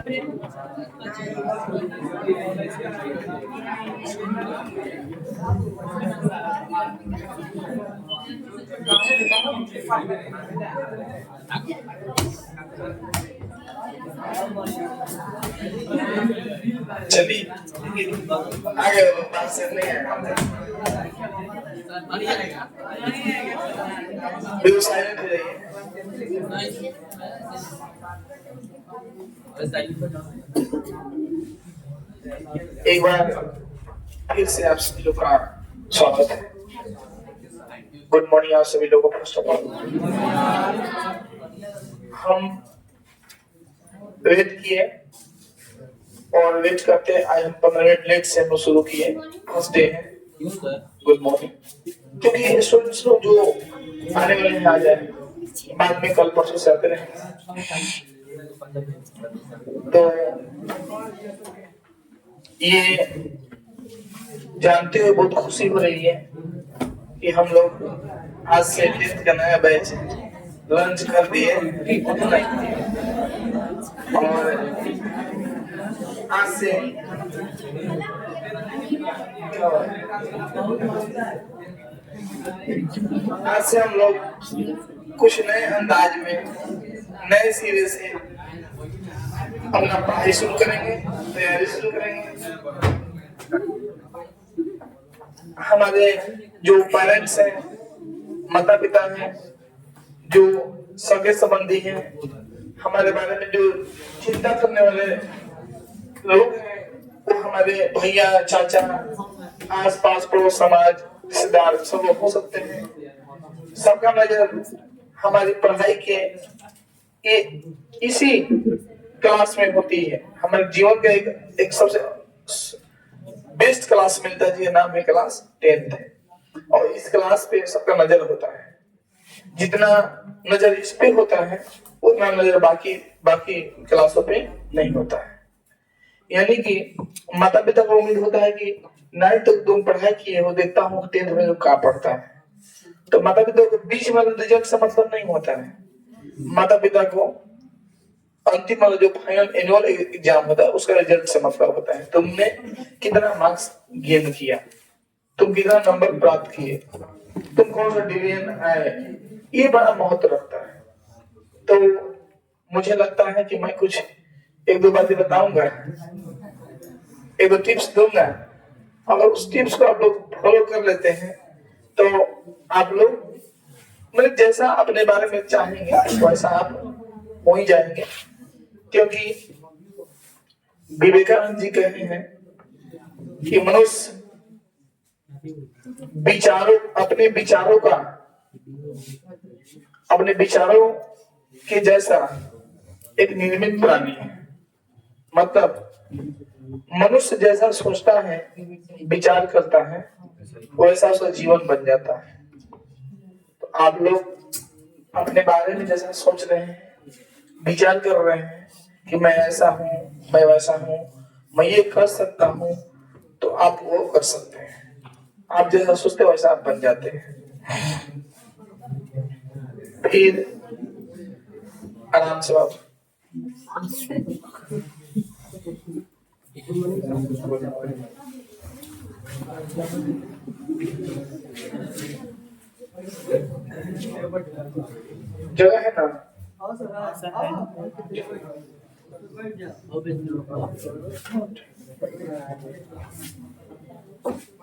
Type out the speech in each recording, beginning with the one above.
चलिए आगे बात से नहीं आएगा बिल्कुल साइलेंट हो जाइए। एक बार फिर से आप सभी लोग का स्वागत है। गुड मॉर्निंग आप सभी लोगों को। फर्स्ट ऑफ ऑल हम वेट किए और वेट करते आज हम 15 मिनट लेट से हम शुरू किए। फर्स्ट डे है। Good morning. क्योंकि स्टूडेंट्स लोग जो आने वाले हैं आ जाए, बाद में कल परसों से आते रहे। तो ये जानते हुए बहुत खुशी हो रही है कि हम लोग आज से 10th का नया बैच लॉन्च कर दिए और आज से हम लोग कुछ नए अंदाज में नए सिरे से अपना पढ़ाई शुरू करेंगे, तैयारी शुरू करेंगे। हमारे जो पेरेंट्स हैं, माता पिता हैं, जो सगे संबंधी हैं, हमारे बारे में जो चिंता करने वाले लोग हैं, वो हमारे भैया, चाचा, आसपास पड़ोस, समाज, रिश्तेदार सब लोग हो सकते हैं। सबका नजर हमारी पढ़ाई के इसी क्लास में होती है। हमारे जीवन का एक सबसे बेस्ट क्लास मिलता है, नाम है क्लास 10th है। और इस क्लास पे सबका नजर होता है। जितना नजर इस पे होता है उतना नजर बाकी क्लासों पे नहीं होता है। यानी कि माता पिता को उम्मीद होता है कि 9th तक तुम पढ़ाई किए हो, देखता हूँ 10th में क्या पढ़ता है। तो माता पिता को बीच में रिजल्ट से मतलब नहीं होता है। माता पिता को अंतिम वाला जो फाइनल एनुअल एग्जाम होता है उसका रिजल्ट से मतलब होता है। तुमने कितना मार्क्स गेन किया, तुम कितना नंबर प्राप्त किए, तुम कौन सा डिवीजन आए, ये बड़ा महत्व रखता है। तो मुझे लगता है कि मैं कुछ एक दो बातें बताऊंगा, एक दो टिप्स दूंगा। अगर उस टिप्स को आप लोग फॉलो कर लेते हैं तो आप लोग मतलब जैसा अपने बारे में चाहेंगे वैसा आप हो ही जाएंगे। क्योंकि विवेकानंद जी कहते हैं कि मनुष्य अपने विचारों के जैसा एक निर्मित प्राणी है। मतलब मनुष्य जैसा सोचता है, विचार करता है, वैसा उसका जीवन बन जाता है। तो आप लोग अपने बारे में जैसा सोच रहे हैं, विचार कर रहे हैं कि मैं ऐसा हूँ, मैं वैसा हूँ, मैं ये कर सकता हूँ, तो आप वो कर सकते हैं। आप जैसा सोचते वैसा आप बन जाते हैं। फिर आराम से आप जगह है ना?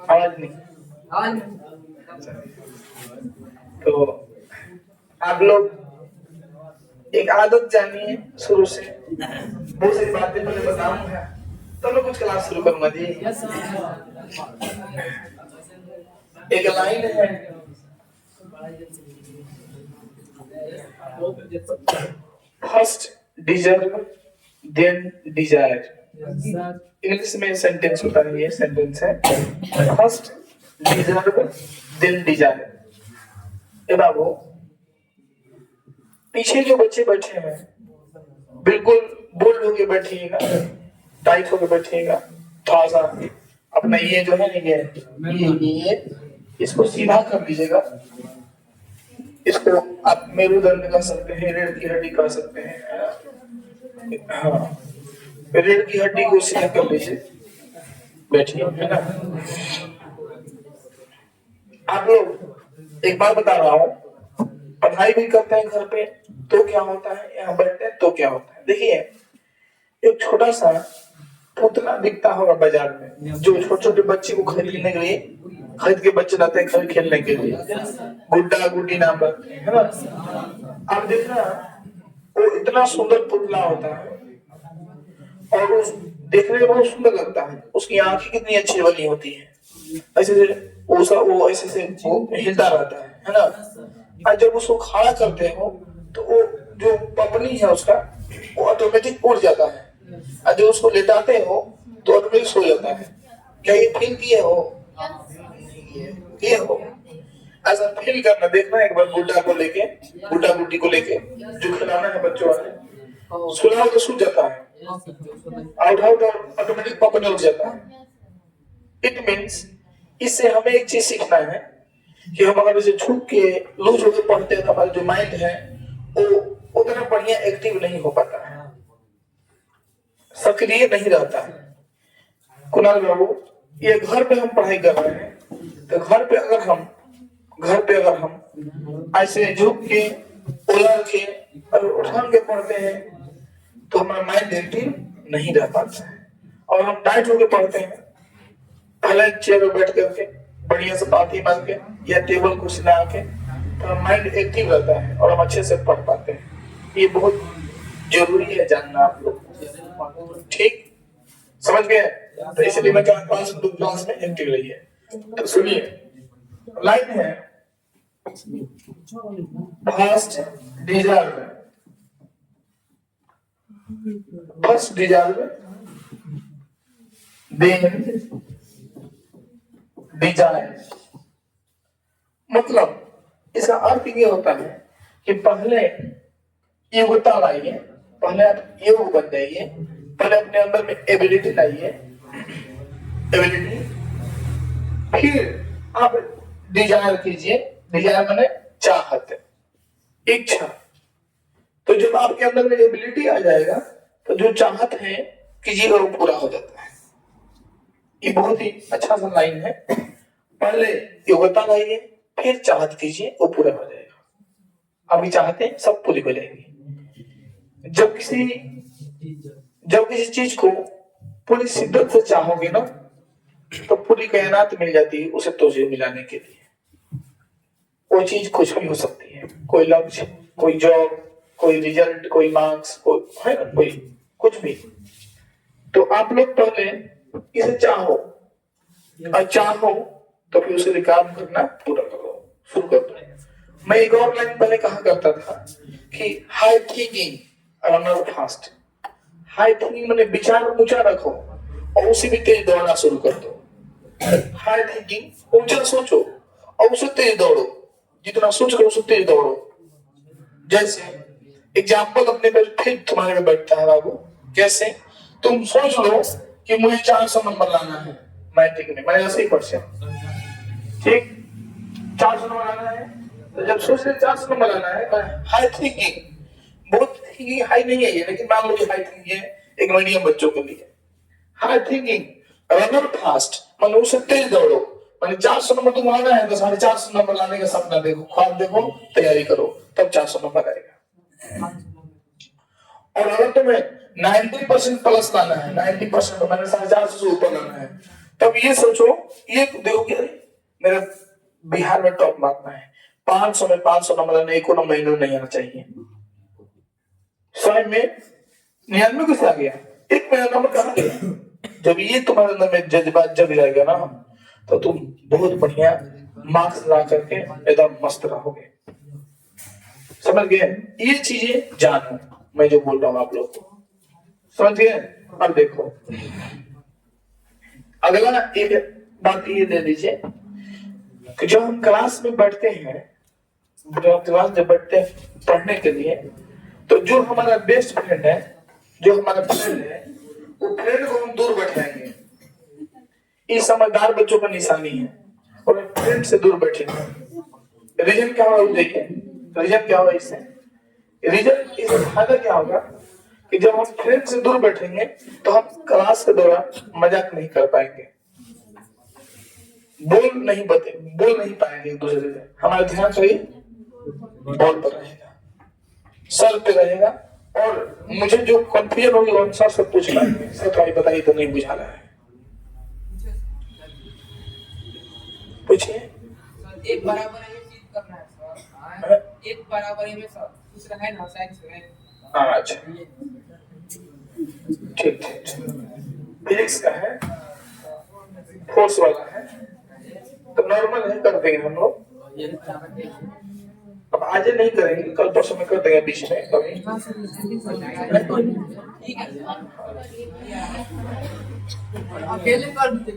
आवाज नहीं। तो आप लोग एक आदत जानिए शुरू से। बहुत सारी बातें पहले बताऊंगा तो मैं कुछ क्लास शुरू करूंगा जी। एक लाइन है, first deserve then desire. English में सेंटेंस होता है, ये सेंटेंस है फर्स्ट डिजर्व देन डिजायर। ए बाबू, पीछे जो बच्चे बैठे हैं बिल्कुल बोल्ड होके बैठिएगा, टाइट होके बैठिएगा। थोड़ा सा अपना ये जो है ये इसको सीधा कर लीजिएगा। इसको आप मेरुदंड कह सकते हैं, रीढ़ की हड्डी कह सकते हैं। हाँ, रीढ़ की हड्डी को सीधा कर लीजिए, बैठिए, है ना। आप लोग एक बात बता रहा हूं, पढ़ाई भी करते हैं घर पे तो क्या होता है, यहाँ बैठते हैं तो क्या होता है। देखिए एक छोटा सा पुतला दिखता होगा बाजार में, जो छोटे छोटे बच्चे को खरीदने के लिए, खरीद के बच्चे लाते हैं घर खेलने के लिए, गुड्डा गुड्डी नाम रखते हैं, है ना। आप देखना वो इतना सुंदर पुतला होता है और उस देखने में बहुत सुंदर लगता है, उसकी आंखें कितनी अच्छी बनी होती है, ऐसे वो ऐसे से वो हिलता रहता है ना। और जब उसको खड़ा करते हो तो वो जो पपनी है उसका वो ऑटोमेटिक उड़ जाता है, और जब उसको लेटाते हो तो ऑटोमेटिक सो जाता है। क्या ये फील किए हो? ये हो ऐसा फील करना, देखना एक बार गुड्डा को लेके, गुड्डा गुड्डी को लेके जो खिलाना है बच्चों वाले, सुलाओ तो सूझ जाता है, आउट आउट ऑटोमेटिक पपनी उड़ जाता है। इट मीन्स इससे हमें एक चीज सीखना है कि हम अगर इसे छुप के लूज होकर पढ़ते हैं तो हमारा जो माइंड है वो उतना बढ़िया एक्टिव नहीं हो पाता है, सक्रिय नहीं रहता है। कुणाल बाबू, ये घर पे हम पढ़ाई कर रहे हैं तो घर पे अगर हम ऐसे झुक के उलट के और उठान के पढ़ते हैं तो हमारा माइंड एक्टिव नहीं रह पाता है। और हम टाइट होकर पढ़ते हैं, पहले चेयर पर बैठ करके बढ़िया से पाती मार के या टेबल कुर्सी लगा के, तो माइंड एक्टिव रहता है और हम अच्छे से पढ़ पाते हैं। ये बहुत जरूरी है जानना आप लोग, ठीक समझ गए? तो इसलिए मैं क्लास में एक्टिव रही है। तो सुनिए, लाइन है फर्स्ट डिजार्व देन डिजायर। मतलब इसका अर्थ ये होता है कि पहले योग्यता लाइए, पहले आप योग बन जाइए, पहले अपने अंदर में एबिलिटी लाइए, एबिलिटी, फिर आप डिजायर कीजिए। डिजायर माने चाहत, इच्छा। तो जब आपके अंदर में एबिलिटी आ जाएगा तो जो चाहत है कीजिए और पूरा हो जाता है। ये बहुत ही अच्छा सा लाइन है, पहले योग्यता लाइए फिर चाहत कीजिए वो पूरा हो जाएगा। अभी चाहते हैं सब पूरी हो जाएगी। जब किसी चीज को पूरी शिद्दत से चाहोगे ना तो पूरी कायनात मिल जाती है उसे तुझे मिलाने के लिए। वो चीज कुछ भी हो सकती है, कोई लक्ष्य, कोई जॉब, कोई रिजल्ट, कोई मार्क्स, कोई है ना, कोई कुछ भी। तो आप लोग पहले इसे चाहो और चाहो तो फिर उसे काम करना पूरा करो, शुरू कर दो। मैं एक और लाइन पहले कहा करता था कि high thinking runner fast. High thinking मैंने विचार ऊंचा रखो और उसे भी तेज दौड़ना शुरू कर दो। हाई थिंकिंग ऊंचा सोचो और उसे तेज दौड़ो, जितना सोच कर उसे तेज दौड़ो। जैसे एग्जाम्पल अपने पे फिर तुम्हारे में बैठता है बाबू, कैसे? तुम सोच लो कि मुझे 400 नंबर लाना है मैट्रिक में, मैंने 80%, ठीक, 400 नंबर लाना है। तो जब सोच रहे 400 नंबर लाना है, हाई थिंकिंग, बहुत थिंकिंग हाई नहीं है ये, लेकिन मान लो हाई थिंकिंग है एक मीडियम बच्चों के लिए। हाई थिंकिंग रनर फास्ट, मान लो उसे तेज दौड़ो। मैंने 400 नंबर तुम लाना है तो 450 नंबर लाने का सपना देखो, ख्वाब देखो, तैयारी करो, तब 400 नंबर आएगा। और अगर तुम्हें 90% प्लस लाना है, 90% मैंने 450 से ऊपर लाना है, तब ये सोचो, ये देखो कि मेरे बिहार में टॉप मारना है, 500 में 500 नंबर लाना, एक नंबर नहीं आना चाहिए। 100 में 99 किसे आ गया, एक मेरा नंबर कहाँ गया? जब ये तुम्हारे अंदर में जज्बात जग जाएगा ना तो तुम बहुत बढ़िया मार्क्स ला करके एकदम मस्त रहोगे। समझ गए? ये चीजें जानो, मैं जो बोल रहा हूं आप लोग को, समझ गए? अब देखो अगला एक बात ये दे दीजिए कि जब हम क्लास में बैठते हैं, जब बैठते हैं पढ़ने के लिए, तो जो हमारा बेस्ट फ्रेंड है, जो हमारा फ्रेंड है, वो फ्रेंड को हम दूर बैठाएंगे। ये समझदार बच्चों का निशानी है, और फ्रेंड से दूर बैठेंगे। रीजन क्या होगा? देखिए रीजन क्या होगा इससे, रीजन इससे फायदा क्या होगा कि जब हम फ्रेंड से दूर बैठेंगे तो हम क्लास के दौरान मजाक नहीं कर पाएंगे, बोल नहीं पाएंगे एक दूसरे से। हमारा ध्यान चाहिए बॉल पर रहेगा, सर पे रहेगा, और मुझे जो कंफ्यूजन होगी वो सर से पूछ पाएंगे, सर भाई बताइए तो नहीं बुझा रहा है, पूछिए। एक बराबर में चीज करना है सर, एक बराबर में सर दूसरा है ना साइंस में। अच्छा ठीक ठीक, फिजिक्स का है, फोर्स वाला है, तो नॉर्मल है, कर देंगे हम लोग। अब आज नहीं करेंगे, कल परसों में कर देंगे, बीच में कभी। अकेले कर देते।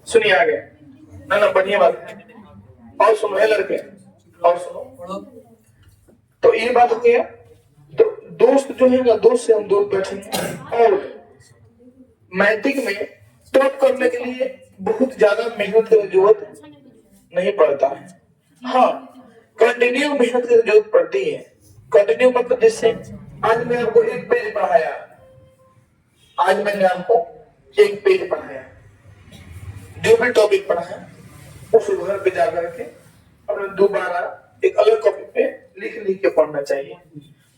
सुनिए आगे, ना बढ़िया बात है। और सुनो है लड़के, और सुनो, तो ये बात हो गया। तो दोस्त जो है ना, दोस्त से हम दूर बैठेंगे। और मैट्रिक में टॉप करने के लिए बहुत ज्यादा मेहनत की जरूरत नहीं पड़ता है। हाँ, कंटिन्यू मेहनत की जरूरत पड़ती है। कंटिन्यू मतलब जैसे आज मैं आपको एक पेज पढ़ाया, आज मैंने आपको एक पेज पढ़ाया, जो भी टॉपिक पढ़ाया उस घर पे जाकर के अपने दोबारा एक अलग कॉपी पे लिख के पढ़ना चाहिए।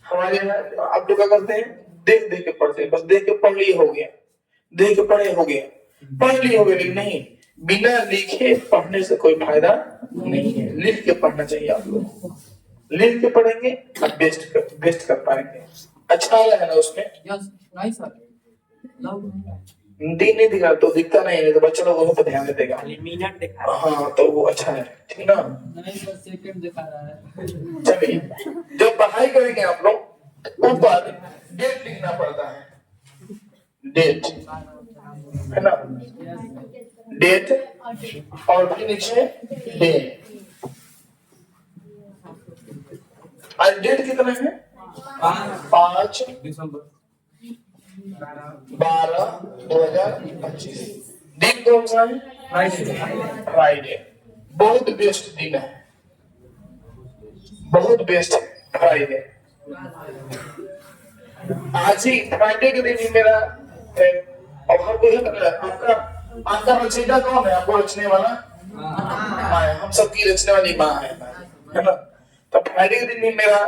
हमारे यहाँ आप लोग क्या करते हैं, देख के पढ़ते हैं, बस देख के पढ़ लिए हो गया, देख के पढ़े हो गया, पढ़ लिए हो गया, लेकिन नहीं, बिना लिखे पढ़ने से कोई फायदा नहीं है। लिख के पढ़ना चाहिए आप लोग, लिख के पढ़ेंगे आप बेस्ट कर पाएंगे। अच्छा है ना उसमें? नहीं सर, दिन नहीं दिखा तो दिखता नहीं है, तो बच्चे लोगों को ध्यान देगा, मिनट दिखा। हाँ तो वो अच्छा है, ठीक ना? नहीं सर, सेकंड दिखा रहा है। चलिए, जब पढ़ाई करेंगे आप लोग ऊपर डेट लिखना पड़ता है, डेट है ना, डेट, और फिर नीचे डे। आज डेट कितना है? 5 दिसंबर 12/2025। दिन कौन सा है? फ्राइडे। बहुत बेस्ट दिन है, बहुत बेस्ट है फ्राइडे। आज ही फ्राइडे के दिन ही मेरा और हर कोई आपका रचयिता कौन है? आपको रचने वाला माँ है, हम सबकी रचने वाली माँ है ना? तो फ्राइडे के दिन ही मेरा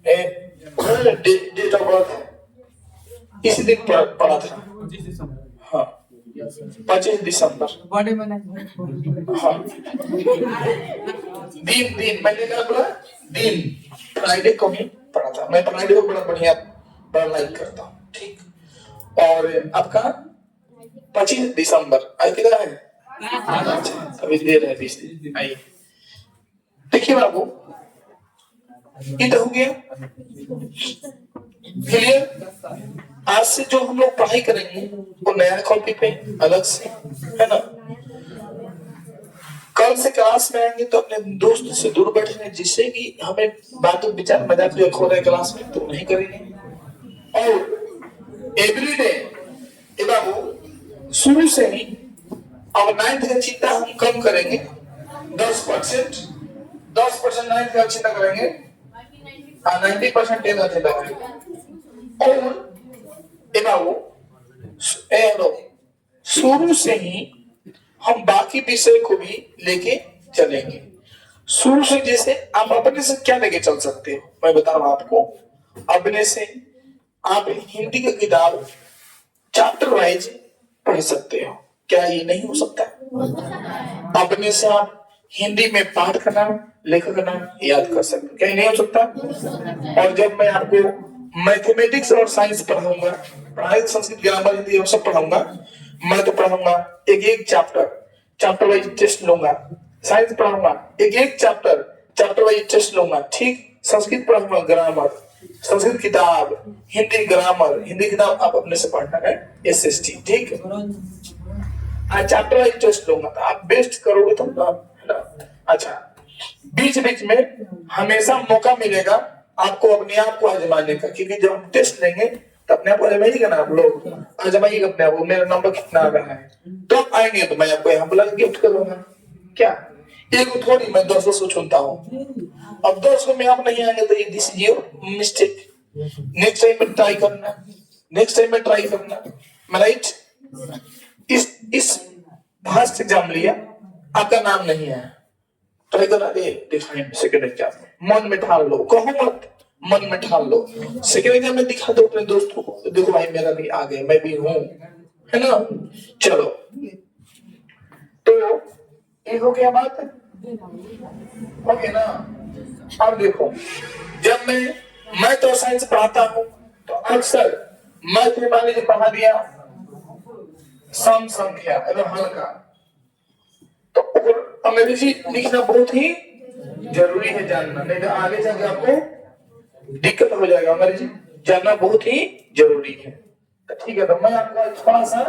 डेट ऑफ बर्थ इसी दिन पड़ा था। हाँ, 25 दिसंबर। बड़े मैंने हाँ, दिन मैंने क्या बोला? दिन फ्राइडे को भी पढ़ा था। मैं फ्राइडे को बड़ा बढ़िया लाइक करता हूँ, ठीक। और आपका 25 दिसंबर आज कितना है? अभी देर है, 20 दिन। आइए देखिए बाबू, ये तो हो गया क्लियर। आज से जो हम लोग पढ़ाई करेंगे वो नया कॉपी पे अलग से, है ना? कल से क्लास में आएंगे तो अपने दोस्त से दूर बैठेंगे, जिससे कि हमें बातों विचार मजाक जो हो रहा है क्लास में तो नहीं करेंगे। और एवरीडे बाबू शुरू से ही अब 9th का चिंता हम कम करेंगे, 10% 9th का चिंता करेंगे, 90% 10th का चिंता करेंगे। और शुरू से ही हम बाकी विषय को भी लेके चलेंगे। शुरू से जैसे आप अपने से क्या लेके चल सकते हो, मैं बताऊं आपको। अपने से आप हिंदी की किताब चैप्टर वाइज पढ़ सकते हो, क्या ये नहीं हो सकता? अपने से आप हिंदी में पाठ का नाम, लेखक का नाम याद कर सकते हो, क्या ये नहीं हो सकता? और जब मैं आपको मैथमेटिक्स और साइंस पढ़ाऊंगा, पढ़ाई संस्कृत ग्रामर हिंदी सब पढ़ाऊंगा, मैं तो पढ़ाऊंगा एक चैप्टर वाइज टेस्ट लूंगा। साइंस पढ़ाऊंगा एक चैप्टर वाइज टेस्ट लूंगा, ठीक। संस्कृत पढ़ाऊंगा ग्रामर, संस्कृत किताब, हिंदी ग्रामर, हिंदी किताब आप अपने से पढ़ना है, SST, ठीक। आज चैप्टर वाइज टेस्ट लूंगा, तो आप बेस्ट करोगे तो है ना? अच्छा, बीच में हमेशा मौका मिलेगा आपको अपने आप को आजमाने का, क्योंकि जब हम टेस्ट लेंगे तो अपने आप को आजमाइएगा ना, आप लोग आजमाइएगा अपने आप को, मेरा नंबर कितना आ रहा है, तो आएंगे तो मैं आपको यहाँ बुला के गिफ्ट करूंगा। क्या एक थोड़ी मैं 10 चुनता हूँ, अब 10 में आप नहीं आएंगे तो ये this is your mistake, next time में ट्राई करना, नेक्स्ट टाइम में ट्राई करना, मैं राइट। इस फर्स्ट एग्जाम लिया, आपका नाम नहीं है, ट्राई करना दे डिफाइन सेकंड एग्जाम में, मन में ठान लो, कहो मत, मन में ठान लो। सेकंड एग्जाम में दिखा दो अपने दोस्तों को, देखो भाई मेरा भी आ गया, मैं भी हूं, है ना। चलो, तो ये हो गया बात, ओके ना। अब देखो, जब मैं तो साइंस पढ़ाता हूं तो अक्सर मैथ में मान लीजिए पढ़ा दिया सम संख्या एकदम हल्का, तो अंग्रेजी लिखना बहुत ही जरूरी है जानना, नहीं तो आगे जाके आपको दिक्कत हो जाएगा। अंग्रेजी जानना बहुत ही जरूरी है। तो ठीक है, तो मैं आपको थोड़ा सा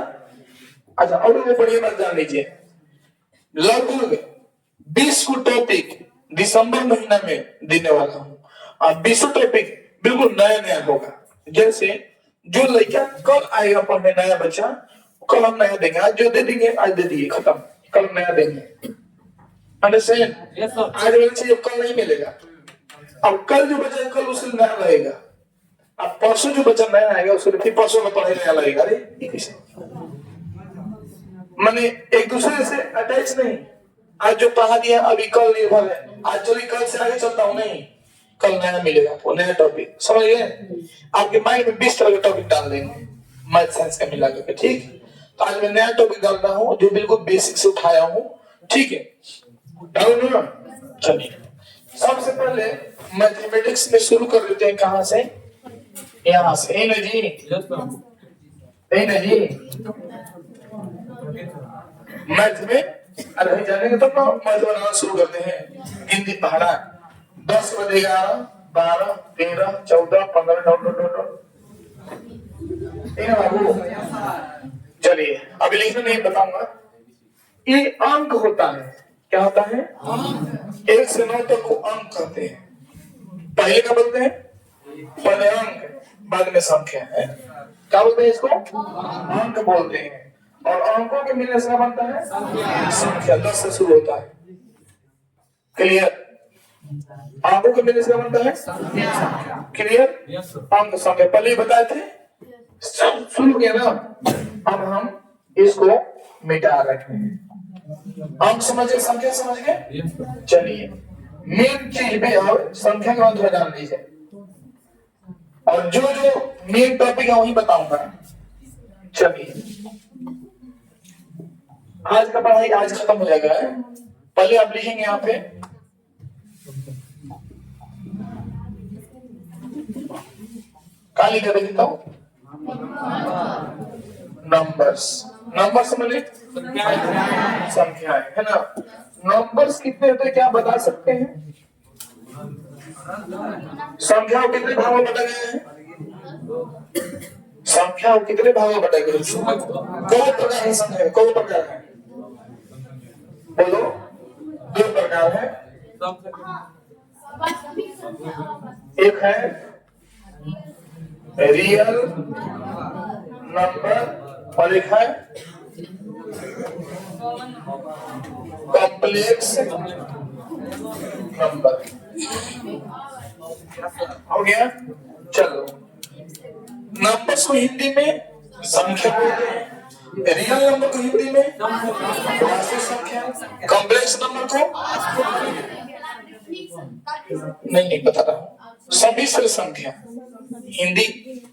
अच्छा और बढ़िया बात जान लीजिए। लगभग 20 को टॉपिक दिसंबर महीना में देने वाला हूँ, और 20 टॉपिक बिल्कुल नया नया होगा। जैसे जो लड़का कल आएगा पढ़ने, नया बच्चा, कल हम नया देंगे, आज जो दे देंगे आज दे दिए, खत्म, कल नया देंगे। अंडरस्टैंड? आज वाला चीज कल नहीं मिलेगा। अब कल जो बच्चा कल उससे नया रहेगा, अब परसों जो बच्चा नया आएगा उसको फिर परसों में पढ़ने नया लगेगा। अरे कैसे, माने एक दूसरे से अटैच नहीं। आज जो पढ़ा दिया अभी कल निर्भर है, आज चलिए कल से आगे चलता हूं, नहीं, कल नया मिलेगा आपको, नया टॉपिक, समझ गए। आपके माइंड में 20 तरह के टॉपिक डाल देंगे मैथ साइंस का मिला करके, ठीक। तो आज मैं नया टॉपिक डाल रहा हूँ जो बिल्कुल बेसिक से उठाया हूँ, ठीक है। चलिए, सबसे पहले मैथमेटिक्स में शुरू कर लेते हैं। कहां से? यहाँ से, है ना जी, है ना जी। मैथ में अरे जानेंगे तो मैथ बनाना शुरू करते हैं। गिनती पढ़ना 10 बजे 11 12 13 14 15 बाबू। चलिए, अभी लिखना नहीं बताऊंगा। ये अंक होता है, क्या होता है? 1 से 9 तक को अंक कहते हैं। पहले क्या बोलते हैं? पहले अंक, बाद में संख्या है, क्या बोलते हैं इसको? अंक बोलते हैं। और अंकों के मिलने से बनता है संख्या। 10 से शुरू होता है, क्लियर? अंकों के मिलने से बनता है क्लियर, अंक संख्या पहले ही बताए थे, शुरू किया ना। अब हम इसको मिटा रहे हैं। अंक समझ गए, संख्या समझ गए। चलिए, मेन चीज भी और संख्या का थोड़ा जान लीजिए, और जो जो मेन टॉपिक है वही बताऊंगा। चलिए, आज का पढ़ाई आज खत्म हो जाएगा। पहले आप लिखेंगे यहाँ पे क्या लिखा देता हूँ? नंबर्स। नंबर्स मैंने संख्याएं, है ना। नंबर्स कितने होते हैं क्या बता सकते हैं? संख्या को कितने भागों में बटा गए हैं? संख्या को कितने भागों में बटा गए? दो प्रकार की संख्या, कौन प्रकार है? बोलो, 2 प्रकार है। एक है रियल नंबर और एक है कॉम्प्लेक्स नंबर। हो गया? चलो, नंबर्स को हिंदी में संख्या बोलते हैं, रियल नंबर को हिंदी में वास्तविक संख्या, कॉम्प्लेक्स नंबर को नहीं बता रहा हूँ, सभी से संख्या। हिंदी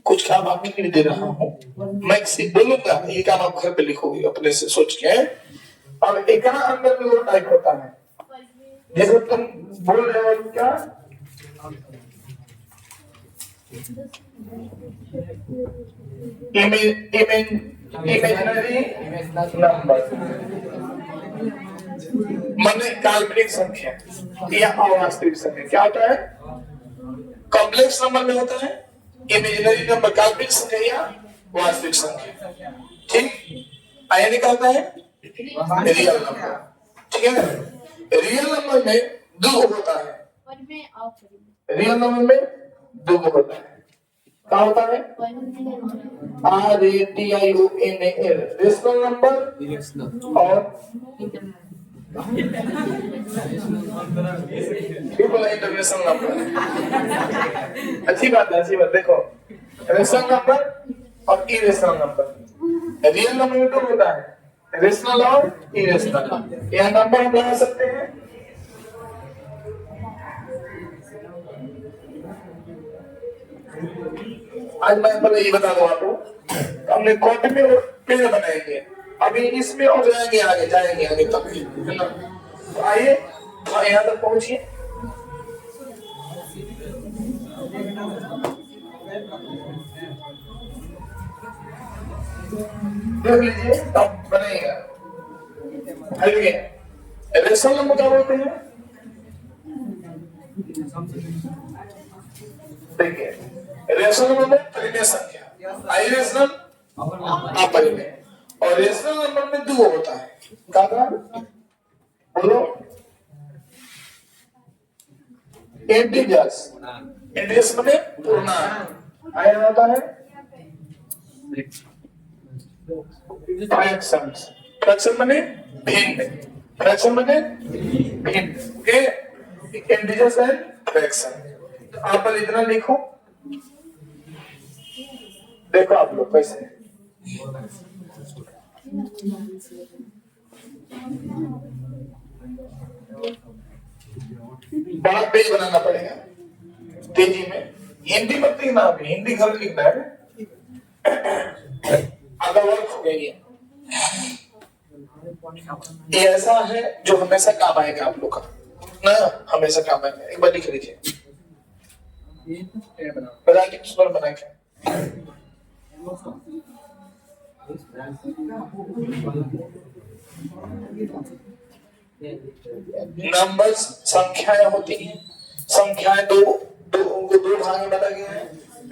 कुछ काम आपके लिए दे रहा हूँ, मैं बोलूंगा, ये काम आप घर पे लिखोगे अपने से सोच के। और एक अंदर में वो टाइप होता है, जैसे तुम बोल रहे हो क्या, इमेजिनरी नंबर माने काल्पनिक संख्या या अवास्तविक संख्या। क्या होता है? कॉम्प्लेक्स नंबर में होता है इमेजिनरी नंबर, काल्पनिक संख्या या वास्तविक संख्या, ठीक। यानी क्या होता है? रियल नंबर, ठीक है। रियल नंबर में 2 होता है, रियल नंबर में 2 होता है। क्या होता है? RATIONAL रेशनल नंबर और क्यों बोला इंटरनेशनल नंबर? अच्छी बात है, अच्छी बात। देखो रेशनल नंबर और इरेशनल नंबर, रियल नंबर में दो होता है, रेशनल और इरेशनल। यह नंबर हम लगा सकते हैं। आज मैं पहले ये बता दूं आपको, हमने कॉपी में पेज बनाएंगे, अभी इसमें और जाएंगे आगे, जाएंगे आगे तक, है ना? तो आइए यहाँ तक पहुंचिए। देख लीजिए तब बनेगा। रेशनल नंबर क्या बोलते हैं? देखिए रेशनल नंबर परिमेय संख्या, आइरेशनल अपरिमेय, और रेशनल नंबर में दो होता है। क्या बोलो? इंटीजर्स, इंटीजर्स माने पूर्णांक, आया होता है फ्रैक्शंस, फ्रैक्शन माने भिन्न, फ्रैक्शन माने भिन्न, के इंटीजर्स एंड फ्रैक्शन। तो आप पर इतना लिखो, देखो आप लोग कैसे बड़ा पेज बनाना पड़ेगा तेजी में। हिंदी मत लिखना, अभी हिंदी घर लिखना है, अगर वर्क हो गई है। ये ऐसा है जो हमेशा काम आएगा आप लोग का ना, हमेशा काम आएगा। एक बार लिख लीजिए, राइटिंग पर बना के नंबर्स संख्याएं होती हैं, संख्याएं दो भाग में बांटा गया है,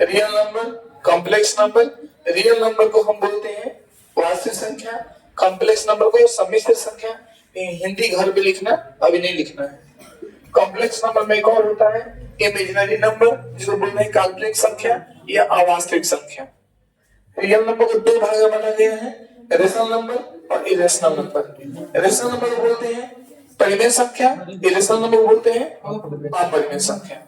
real number, complex number. Real number को हम बोलते हैं वास्तविक संख्या, कॉम्प्लेक्स नंबर को सम्मिश्र संख्या। हिंदी घर पे लिखना, अभी नहीं लिखना है। कॉम्प्लेक्स नंबर में एक और होता है इमेजिनरी नंबर, जिसको बोलते हैं काल्पनिक संख्या या अवास्तविक संख्या। रियल नंबर को दो भाग में बांटा गया है, रेशनल नंबर और इरेशनल नंबर। रेशनल नंबर को बोलते हैं परिमेय संख्या, इरेशनल नंबर को बोलते हैं अपरिमेय संख्या।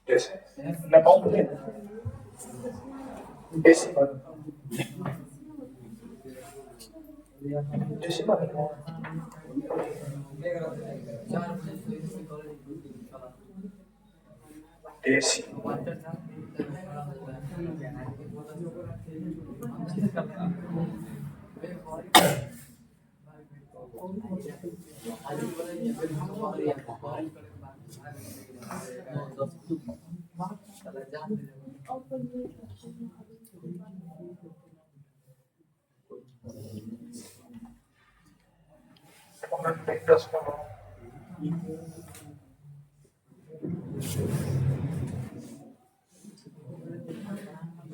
जैसे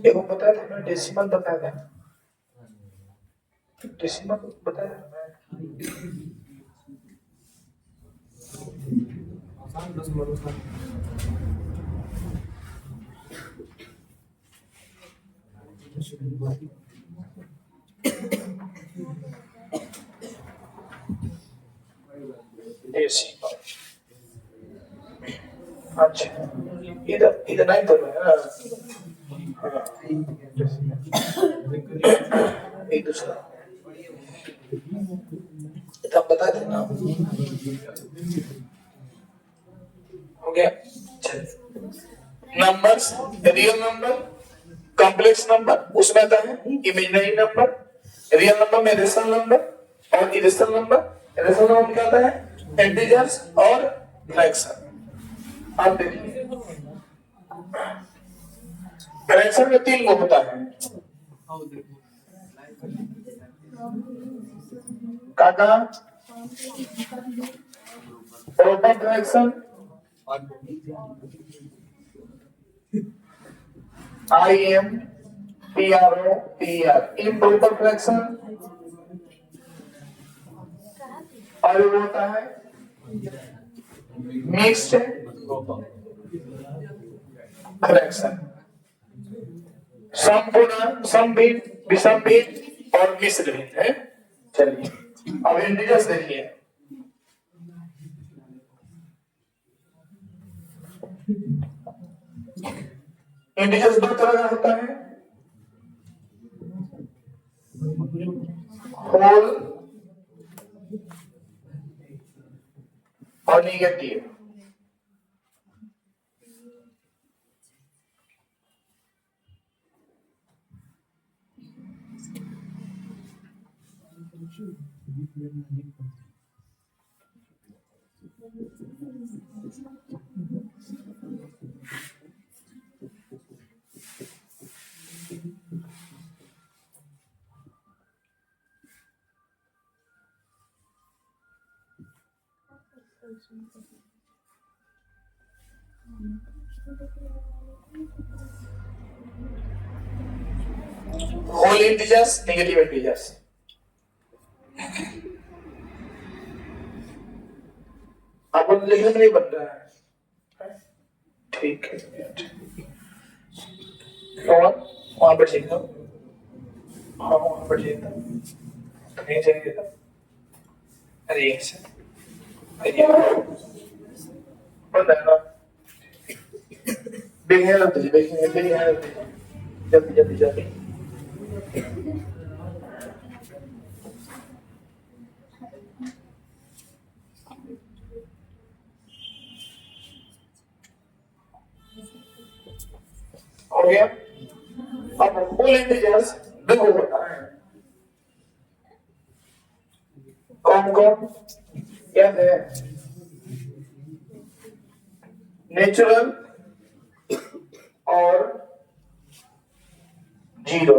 देखो बताया था मैं, डेसिमल बताया था, डेसिमल बताया था मैं। डेसिमल, अच्छा इधर इधर नहीं तो है ना, एक दूसरा तब बता देना। हो गया। Numbers, real number, complex number उसमें आता है इमेजिनरी नंबर, रियल नंबर में रेशनल नंबर और इरेशनल नंबर। रेशनल नंबर में क्या आता है इंटीजर्स और फ्रैक्शन। आप देखिए फ्रैक्शन में 3 गो होता है काका, proper fraction IM PRO PR, improper fraction और वो होता है मिक्स्ड फ्रैक्शन, संपूर्ण, समभिन्न, विषम भिन्न और मिश्र भिन्न है। चलिए अब इंटीजर्स देखिए। इंटीजर्स 2 तरह का होता है, होल और negative. Whole integers, negative integers. अब लिखने में नहीं बन रहा है, ठीक है कौन वहां पर ठीक है, हाँ वहां पर ठीक है तो नहीं चाहिए था। अरे ये से बंद है ना, देखिए ना तुझे देखिए जल्दी जल्दी जल्दी। हो गया। अब होल इंटीजर्स 2 होता है, कौन कौन क्या है, नेचुरल और 0।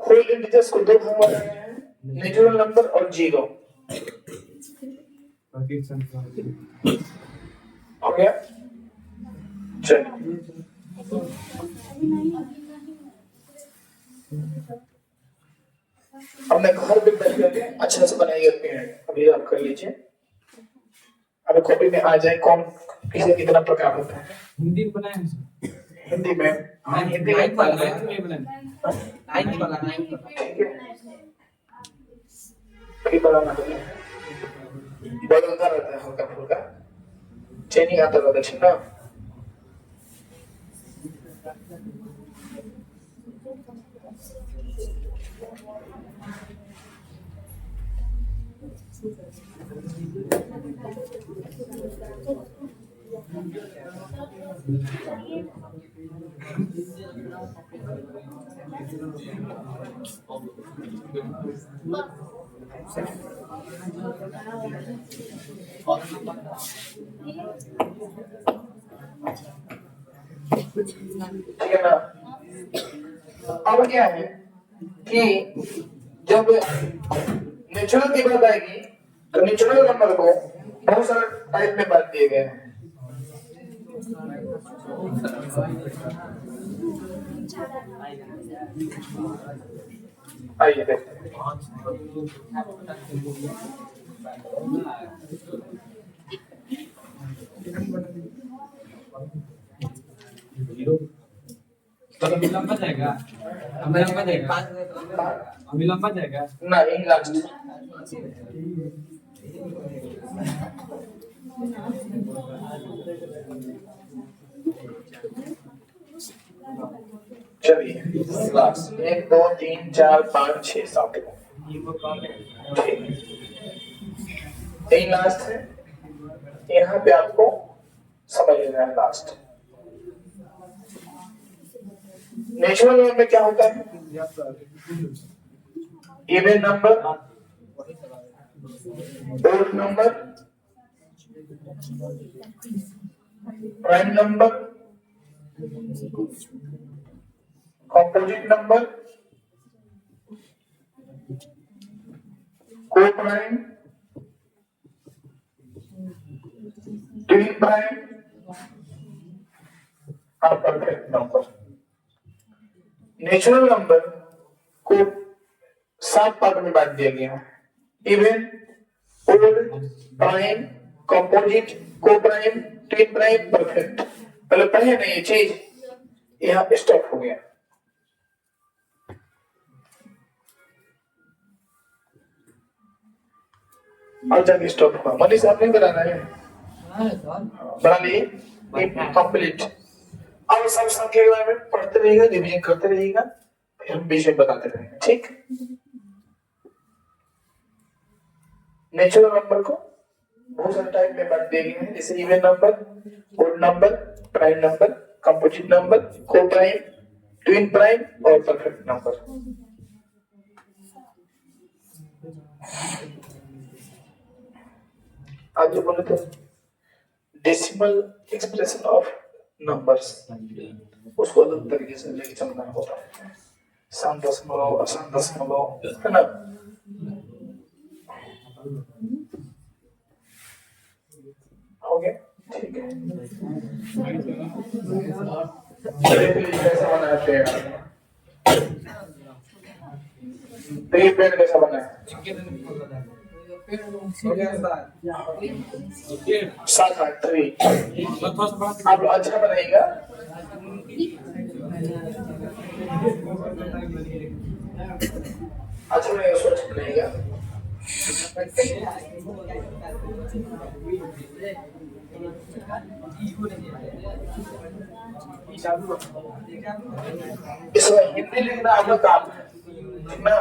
होल इंटीजर्स को 2 भाग में बनाया है, नेचुरल नंबर और 0। हो गया। चलिए हमने घर पे बैठ करके अच्छे से बनाई करते हैं, अभी आप कर लीजिए। अभी कॉपी में आ जाए कौन किसे कितना प्रकार होता है। हिंदी में बनाए हैं हिंदी में हिंदी में बनाया नाइन्थ वाला ठीक है, फिर बनाना होता है, बदलता रहता है हल्का फुल्का, चेंजिंग आता रहता है, ठीक ना। ठीक है ना। अब क्या है कि जब नेचुरल की बात आएगी तो नेचुरल नंबर को बहुत सारे टाइप में बांट दिए गए हैं। आइए देखते हैं। अभी लंबा जाएगा, हमें लंबा जाएगा, अभी लंबा जाएगा ना यही लास्ट। लास्ट 1 2 3 4 5 6 7 ठीक, यही लास्ट है। यहाँ पे आपको समझ लेना है लास्ट। नेचुरल नंबर में क्या होता है? Even number, odd number, prime number, composite number, coprime, twin prime और परफेक्ट नंबर। नेचुरल नंबर को 7 पार्ट में बांट दिया गया है। Even, odd, prime, composite, coprime, twin prime, perfect. पहले पढ़े ना ये चीज, यहाँ पे स्टॉप हो गया। और जब स्टॉप हुआ मनीष आपने बनाना है, बना लिए कंप्लीट। अब सब संख्या के बारे में पढ़ते रहिएगा, रिवीजन करते रहिएगा, फिर हम विषय बताते रहेंगे। ठीक, नेचुरल नंबर को बहुत सारे टाइप में बांट दिए गए हैं, जैसे even number, odd number, prime number, composite number, coprime, twin prime और परफेक्ट नंबर। आज जो बोले थे डेसिमल एक्सप्रेशन ऑफ नंबर्स, उसको अलग तरीके से लेके चलना होता है। सम दशमलव, असम दशमलव, है ना? हो गया, ठीक है। कैसा बना है पेड़? तो ये पेड़ कैसा बना है? 7 8 3। आप अच्छा बनाइएगा। अच्छा बनाइएगा, स्वच्छ बनाइएगा। इसमें हिंदी लिखना आपका काम है ना?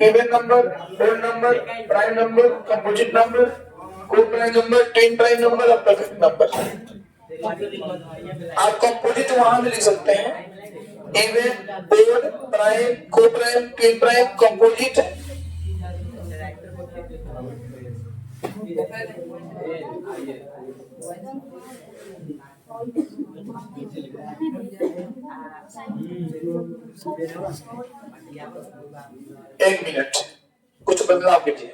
Even number, odd number, prime number, composite number, coprime number, twin prime number और परफेक्ट नंबर। आप कंपोजिट वहां भी लिख सकते हैं, even, odd, prime, coprime, twin prime, composite. एक मिनट, कुछ बदलाव कीजिए।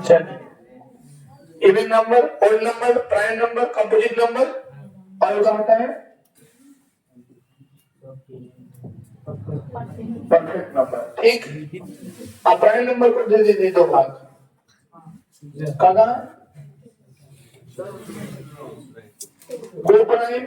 चलिए, even number, odd number, prime number, composite number और क्या होता है? Perfect number. ठीक, अब प्राइम नंबर को दे दीजिए 2 भाग। कागा को prime,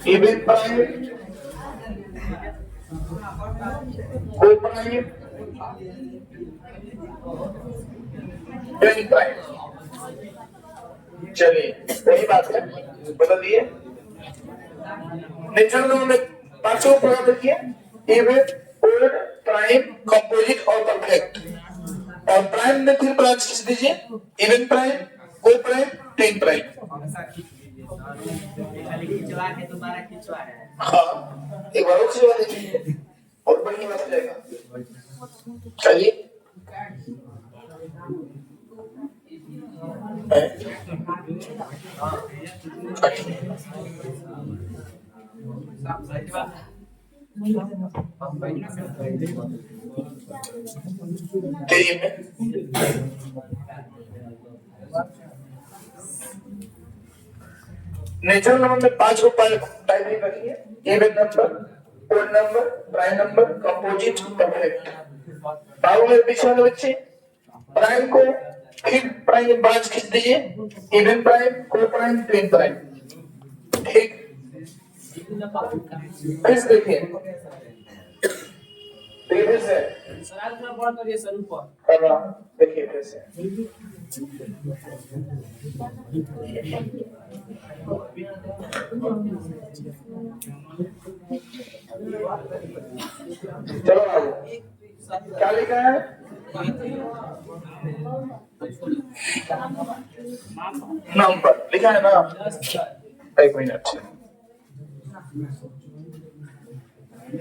even prime, coprime, twin prime. चलिए, वही बात है, बदल दिए। नेचुरल नंबर में 5 को प्रकार देखिए, इवन, ओड, प्राइम, कंपोजिट और परफेक्ट। और प्राइम में 3 ब्रांच किस दीजिए, even prime, coprime, twin prime. हाँ, एक बार और खिंचवा दीजिए और बढ़िया बात हो जाएगा। चलिए तेजी में नेचुरल नंबर में 5 को टाइप रखिए, even number, odd number, prime number, composite, perfect. बाबू मेरे पीछे वाले बच्चे प्राइम को फिर प्राइम में 5 खींच दीजिए, even prime, coprime, twin prime. ठीक, फिर से देखिए, फिर से सर आज थोड़ा बहुत करिए सर ऊपर कर रहा हूं, देखिए फिर से चलो बाबू, क्या लिखा है? नंबर लिखा है ना? एक मिनट।